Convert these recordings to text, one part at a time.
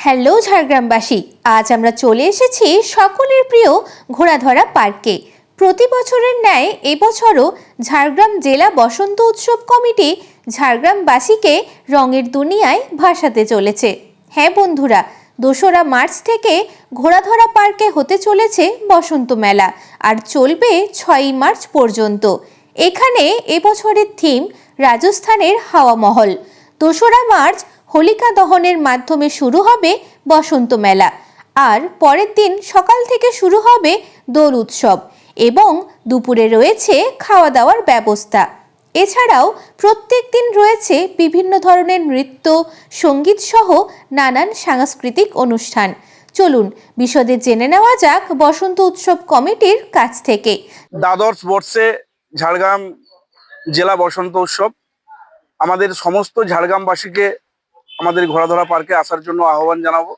Hello ঝাড়গ্রামবাসী, আজ আমরা চলে এসেছি সকলের প্রিয় ঘোড়াধরা পার্কে। প্রতি বছরের ন্যায় এবছরও ঝাড়গ্রাম জেলা বসন্ত উৎসব কমিটি ঝাড়গ্রামবাসীকে রঙের দুনিয়ায় ভাসাতে চলেছে। হ্যাঁ বন্ধুরা, ২রা মার্চ থেকে ঘোড়াধরা পার্কে হতে চলেছে বসন্ত মেলা, আর চলবে ৬ই মার্চ পর্যন্ত। এখানে এবছরের থিম রাজস্থানের হাওয়া মহল। ২রা মার্চ হোলিকা দহনের মাধ্যমে শুরু হবে বসন্ত মেলা, আর পরের দিন সকাল থেকে শুরু হবে দোল উৎসব এবং দুপুরে রয়েছে খাওয়া দাওয়ার ব্যবস্থা। এছাড়াও প্রত্যেক দিন রয়েছে বিভিন্ন ধরনের নৃত্য, সঙ্গীত সহ নানান সাংস্কৃতিক অনুষ্ঠান। চলুন বিশদে জেনে নেওয়া যাক বসন্ত উৎসব কমিটির কাছ থেকে। দ্বাদশ বর্ষে ঝাড়গ্রাম জেলা বসন্ত উৎসব আমাদের সমস্ত ঝাড়গ্রামবাসীকে আমাদের ঘোড়াধরা পার্কে আসার জন্য আহ্বান জানাবো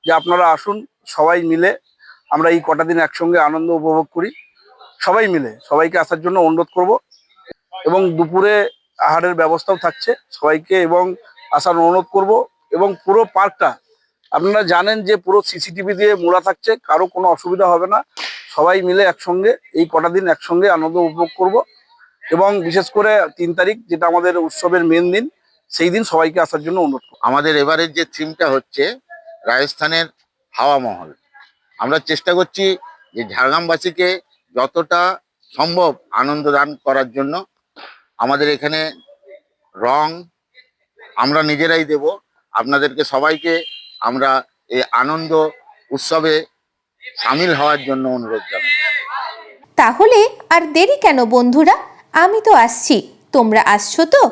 যে আপনারা আসুন, সবাই মিলে আমরা এই কটা দিন একসঙ্গে আনন্দ উপভোগ করি। সবাই মিলে সবাইকে আসার জন্য অনুরোধ করব এবং দুপুরে আহারের ব্যবস্থাও থাকছে সবাইকে, এবং আসার অনুরোধ করব। এবং পুরো পার্কটা আপনারা জানেন যে পুরো সিসিটিভি দিয়ে মোড়া থাকছে, কারো কোনো অসুবিধা হবে না। সবাই মিলে একসঙ্গে এই কটা দিন একসঙ্গে আনন্দ উপভোগ করব, এবং বিশেষ করে ৩ তারিখ যেটা আমাদের উৎসবের মেন দিন, সেই দিন সবাইকে আসার জন্য অনুরোধ করব। আমাদের এবারের যে থিমটা হচ্ছে রাজস্থানের হাওয়া মহল। আমরা চেষ্টা করছি যে ঝাড়গ্রামবাসীকে যতটা সম্ভব আনন্দ দান করার জন্য। আমাদের এখানে রং আমরা নিজেরাই দেব আপনাদেরকে সবাইকে। আমরা এই আনন্দ উৎসবে সামিল হওয়ার জন্য অনুরোধ জানাই। তাহলে আর দেরি কেন বন্ধুরা, আমি তো আসছি, তোমরা আসছো তো?